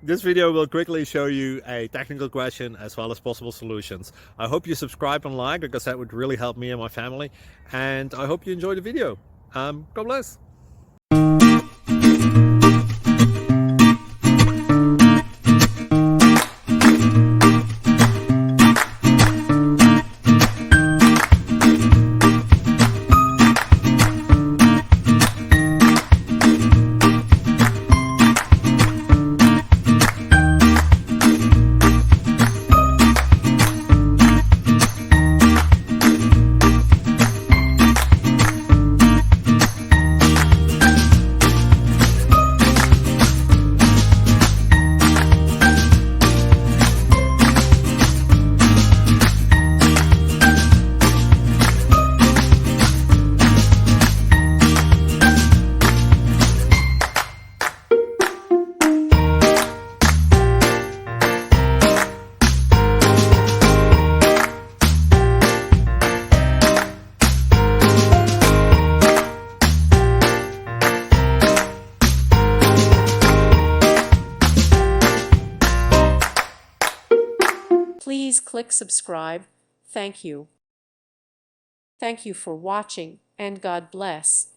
This video will quickly show you a technical question as well as possible solutions. I hope you subscribe and like because that would really help me and my family. And I hope you enjoy the video. God bless. Please click subscribe. Thank you. Thank you for watching, and God bless.